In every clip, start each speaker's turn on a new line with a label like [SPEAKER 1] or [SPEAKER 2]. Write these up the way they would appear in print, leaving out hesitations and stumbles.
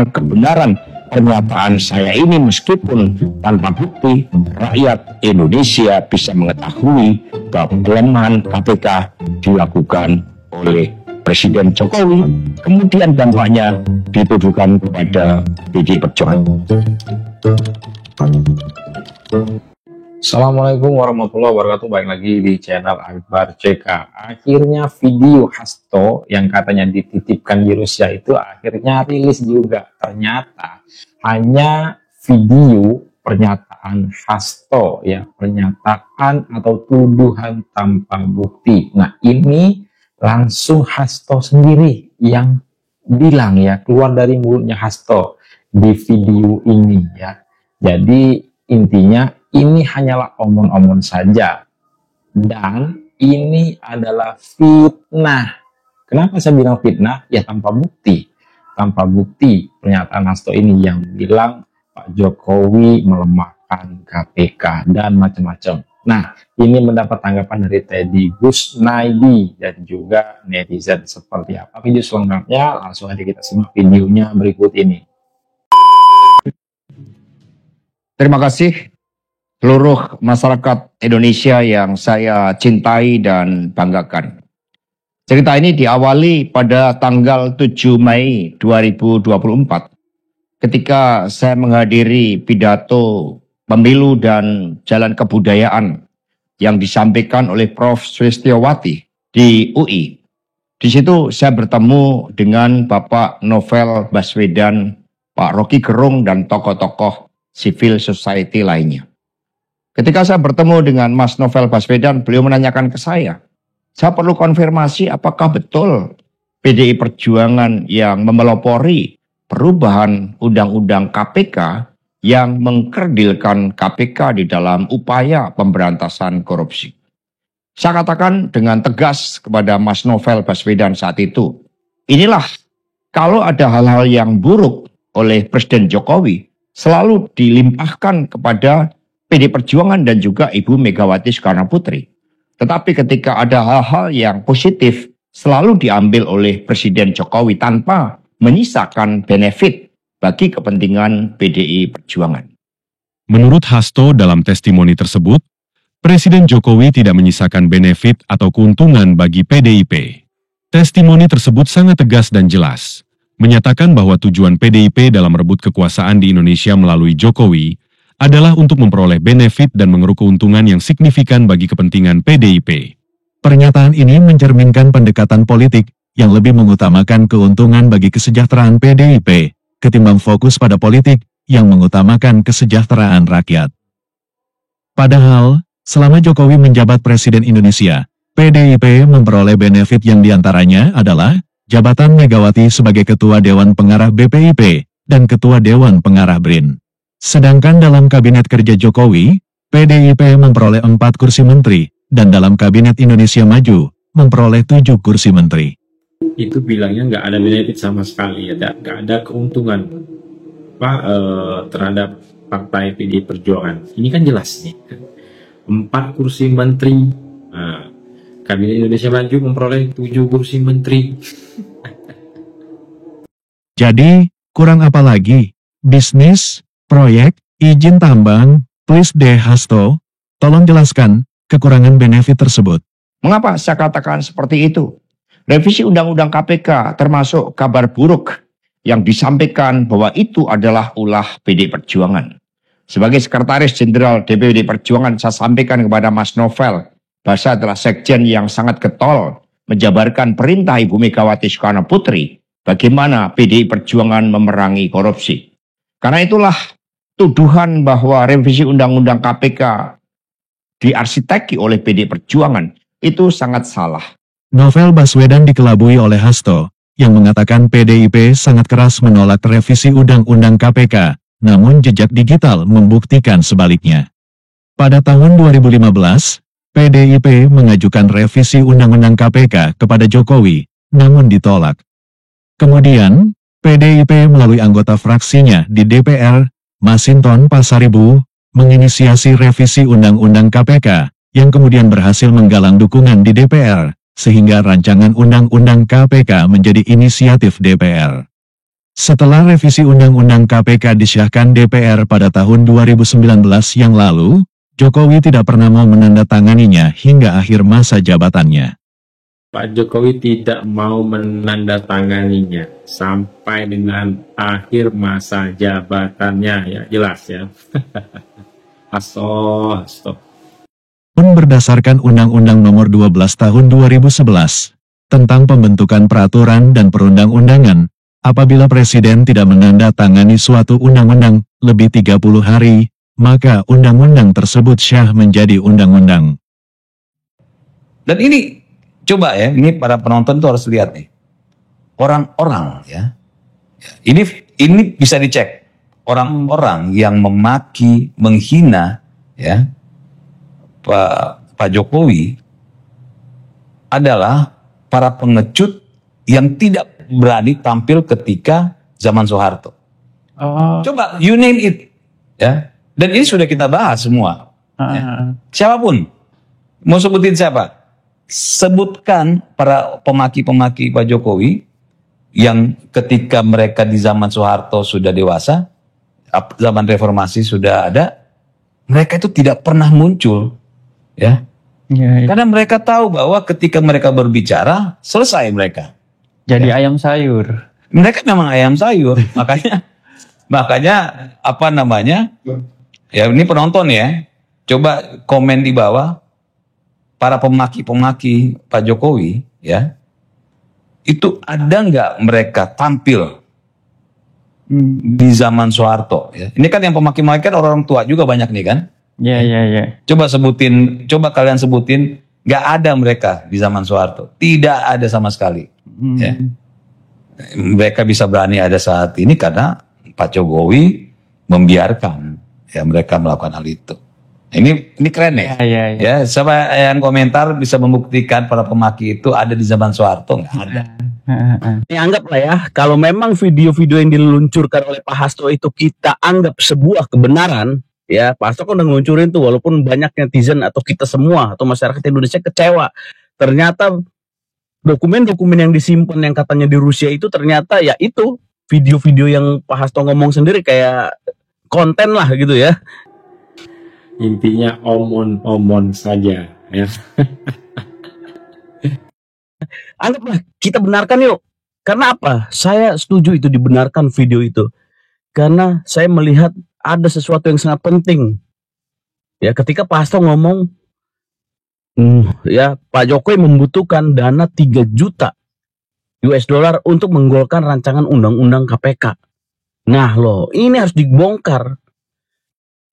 [SPEAKER 1] kebenaran pernyataan saya ini meskipun tanpa bukti, rakyat Indonesia bisa mengetahui bahwa pelemahan KPK dilakukan oleh Presiden Jokowi, kemudian dampaknya dituduhkan kepada PDI Perjuangan.
[SPEAKER 2] Assalamualaikum warahmatullahi wabarakatuh. Baik lagi di channel Akbar CK. Akhirnya video Hasto yang katanya dititipkan di Rusia itu akhirnya rilis juga. Ternyata hanya video pernyataan Hasto, ya, pernyataan atau tuduhan tanpa bukti. Nah, ini langsung Hasto sendiri yang bilang, ya, keluar dari mulutnya Hasto di video ini, ya. Jadi intinya ini hanyalah omong-omong saja dan ini adalah fitnah. Kenapa saya bilang fitnah? Ya tanpa bukti. Tanpa bukti pernyataan Hasto ini yang bilang Pak Jokowi melemahkan KPK dan macam-macam. Nah, ini mendapat tanggapan dari Teddy Gusnaidi dan juga netizen. Seperti apa video selengkapnya? Langsung aja kita simak videonya berikut ini.
[SPEAKER 1] Terima kasih seluruh masyarakat Indonesia yang saya cintai dan banggakan. Cerita ini diawali pada tanggal 7 Mei 2024 ketika saya menghadiri pidato pemilu dan jalan kebudayaan yang disampaikan oleh Prof. Sulistyowati di UI. Di situ saya bertemu dengan Bapak Novel Baswedan, Pak Rocky Gerung, dan tokoh-tokoh civil society lainnya. Ketika saya bertemu dengan Mas Novel Baswedan, beliau menanyakan ke saya perlu konfirmasi apakah betul PDI Perjuangan yang memelopori perubahan Undang-Undang KPK yang mengkerdilkan KPK di dalam upaya pemberantasan korupsi. Saya katakan dengan tegas kepada Mas Novel Baswedan saat itu, inilah kalau ada hal-hal yang buruk oleh Presiden Jokowi, selalu dilimpahkan kepada PDI Perjuangan dan juga Ibu Megawati Soekarno Putri. Tetapi ketika ada hal-hal yang positif, selalu diambil oleh Presiden Jokowi tanpa menyisakan benefit bagi kepentingan PDI Perjuangan.
[SPEAKER 3] Menurut Hasto dalam testimoni tersebut, Presiden Jokowi tidak menyisakan benefit atau keuntungan bagi PDIP. Testimoni tersebut sangat tegas dan jelas, menyatakan bahwa tujuan PDIP dalam merebut kekuasaan di Indonesia melalui Jokowi adalah untuk memperoleh benefit dan mengeruk keuntungan yang signifikan bagi kepentingan PDIP.
[SPEAKER 4] Pernyataan ini mencerminkan pendekatan politik yang lebih mengutamakan keuntungan bagi kesejahteraan PDIP ketimbang fokus pada politik yang mengutamakan kesejahteraan rakyat. Padahal, selama Jokowi menjabat Presiden Indonesia, PDIP memperoleh benefit yang diantaranya adalah jabatan Megawati sebagai Ketua Dewan Pengarah BPIP dan Ketua Dewan Pengarah BRIN. Sedangkan dalam Kabinet Kerja Jokowi, PDIP memperoleh 4 kursi menteri, dan dalam Kabinet Indonesia Maju, memperoleh 7 kursi menteri.
[SPEAKER 2] Itu bilangnya nggak ada benefit sama sekali, ya, nggak ada keuntungan terhadap partai PDI Perjuangan. Ini kan jelas nih, 4 kursi menteri. Nah, Kabinet Indonesia Maju memperoleh 7 kursi menteri.
[SPEAKER 4] Jadi, kurang apa lagi? Bisnis, proyek, izin tambang, please deh Hasto, tolong jelaskan kekurangan benefit tersebut.
[SPEAKER 1] Mengapa saya katakan seperti itu? Revisi Undang-Undang KPK termasuk kabar buruk yang disampaikan bahwa itu adalah ulah PDI Perjuangan. Sebagai Sekretaris Jenderal DPD Perjuangan, saya sampaikan kepada Mas Novel, bahwa saya adalah sekjen yang sangat getol menjabarkan perintah Ibu Megawati Soekarno Putri bagaimana PDI Perjuangan memerangi korupsi. Karena itulah tuduhan bahwa revisi Undang-Undang KPK diarsiteki oleh PDI Perjuangan itu sangat salah.
[SPEAKER 4] Novel Baswedan dikelabui oleh Hasto, yang mengatakan PDIP sangat keras menolak revisi Undang-Undang KPK, namun jejak digital membuktikan sebaliknya. Pada tahun 2015, PDIP mengajukan revisi Undang-Undang KPK kepada Jokowi, namun ditolak. Kemudian, PDIP melalui anggota fraksinya di DPR, Masinton Pasaribu, menginisiasi revisi Undang-Undang KPK, yang kemudian berhasil menggalang dukungan di DPR, sehingga rancangan Undang-Undang KPK menjadi inisiatif DPR. Setelah revisi Undang-Undang KPK disahkan DPR pada tahun 2019 yang lalu, Jokowi tidak pernah mau menandatanganinya hingga akhir masa jabatannya.
[SPEAKER 2] Pak Jokowi tidak mau menandatanganinya sampai dengan akhir masa jabatannya, ya jelas ya. Hasto.
[SPEAKER 4] Pun berdasarkan Undang-Undang Nomor 12 Tahun 2011 tentang pembentukan peraturan dan perundang-undangan, apabila Presiden tidak menandatangani suatu undang-undang lebih 30 hari, maka undang-undang tersebut syah menjadi undang-undang.
[SPEAKER 5] Dan ini, coba ya, ini para penonton tuh harus lihat nih. Orang-orang ya, ini bisa dicek. Orang-orang yang memaki, menghina ya, Pak Jokowi adalah para pengecut yang tidak berani tampil ketika zaman Soeharto. Coba, you name it. Ya. Dan ini sudah kita bahas semua. Ya. Siapapun. Mau sebutin siapa? Sebutkan para pemaki-pemaki Pak Jokowi yang ketika mereka di zaman Soeharto sudah dewasa, zaman reformasi sudah ada, mereka itu tidak pernah muncul. Ya. Karena mereka tahu bahwa ketika mereka berbicara, selesai mereka.
[SPEAKER 6] Jadi ayam sayur.
[SPEAKER 5] Mereka memang ayam sayur. Makanya apa namanya? Ya ini penonton ya, coba komen di bawah para pemaki-pemaki Pak Jokowi ya, itu ada nggak mereka tampil di zaman Soeharto ya? Ini kan yang pemaki-pemaki kan orang tua juga banyak nih kan?
[SPEAKER 6] Iya.
[SPEAKER 5] Coba kalian sebutin, nggak ada mereka di zaman Soeharto, tidak ada sama sekali. Ya. Mereka bisa berani ada saat ini karena Pak Jokowi membiarkan ya mereka melakukan hal itu. Ini keren ya. Ya, siapa yang komentar bisa membuktikan para pemaki itu ada di zaman Soeharto? Nggak ada.
[SPEAKER 7] Ini anggaplah ya, kalau memang video-video yang diluncurkan oleh Pak Hasto itu kita anggap sebuah kebenaran, ya Pak Hasto kan udah ngeluncurin tuh, walaupun banyak netizen atau kita semua atau masyarakat Indonesia kecewa. Ternyata dokumen-dokumen yang disimpan yang katanya di Rusia itu ternyata ya itu video-video yang Pak Hasto ngomong sendiri kayak konten lah gitu ya.
[SPEAKER 2] Intinya omon-omon saja ya.
[SPEAKER 7] Anggaplah kita benarkan yuk. Karena apa? Saya setuju itu dibenarkan video itu. Karena saya melihat ada sesuatu yang sangat penting. Ya ketika Pak Hasto ngomong ya Pak Jokowi membutuhkan dana 3 juta US dollar untuk menggolkan rancangan undang-undang KPK. Nah loh, ini harus dibongkar.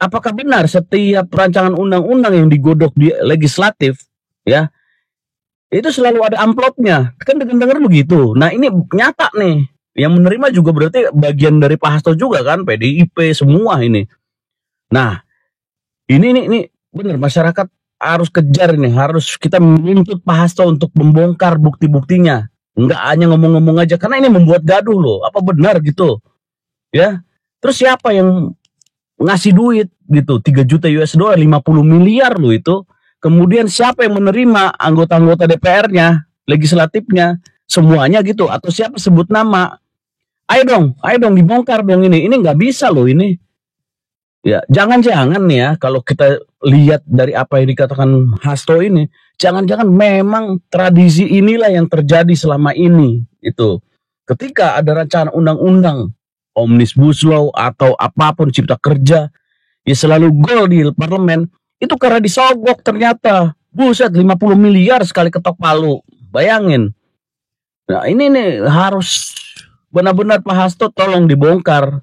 [SPEAKER 7] Apakah benar setiap rancangan undang-undang yang digodok di legislatif, ya, itu selalu ada amplopnya? Kan dengar begitu. Nah ini nyata nih. Yang menerima juga berarti bagian dari Pak Hasto juga kan, PDIP semua ini. Nah, ini benar masyarakat harus kejar ini, harus kita menuntut Pak Hasto untuk membongkar bukti-buktinya. Enggak hanya ngomong-ngomong aja, karena ini membuat gaduh loh. Apa benar gitu? Ya, terus siapa yang ngasih duit gitu 3 juta US dollar 50 miliar loh itu. Kemudian siapa yang menerima anggota-anggota DPR-nya, legislatifnya, semuanya gitu, atau siapa sebut nama? Ayo dong dibongkar dong ini nggak bisa loh ini. Ya jangan-jangan nih ya kalau kita lihat dari apa yang dikatakan Hasto ini, jangan-jangan memang tradisi inilah yang terjadi selama ini itu. Ketika ada rancangan undang-undang Omnibus Law atau apapun cipta kerja, ya selalu gol di parlemen, itu karena disogok ternyata. Buset 50 miliar sekali ketok palu. Bayangin. Nah ini nih harus benar-benar Pak Hasto tolong dibongkar.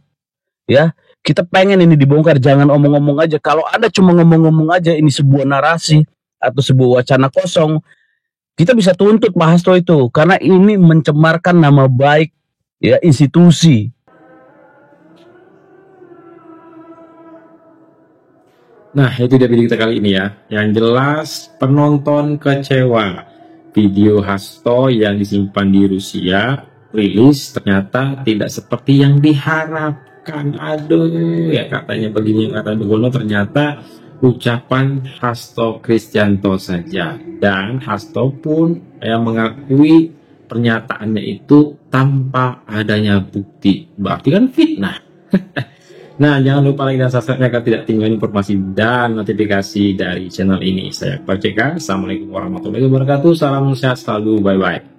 [SPEAKER 7] Ya, kita pengen ini dibongkar, jangan omong-omong aja. Kalau Anda cuma ngomong-ngomong aja ini sebuah narasi atau sebuah wacana kosong, kita bisa tuntut Pak Hasto itu. Karena ini mencemarkan nama baik ya institusi.
[SPEAKER 2] Nah, itu dia video kita kali ini ya. Yang jelas penonton kecewa. Video Hasto yang disimpan di Rusia rilis ternyata tidak seperti yang diharapkan. Aduh, ya katanya begini, katanya begono, ternyata ucapan Hasto Kristianto saja. Dan Hasto pun yang mengakui pernyataannya itu tanpa adanya bukti, berarti kan fitnah. Nah, jangan lupa like dan subscribe agar tidak ketinggalan informasi dan notifikasi dari channel ini. Saya Akbar CK. Assalamualaikum warahmatullahi wabarakatuh. Salam sehat selalu. Bye-bye.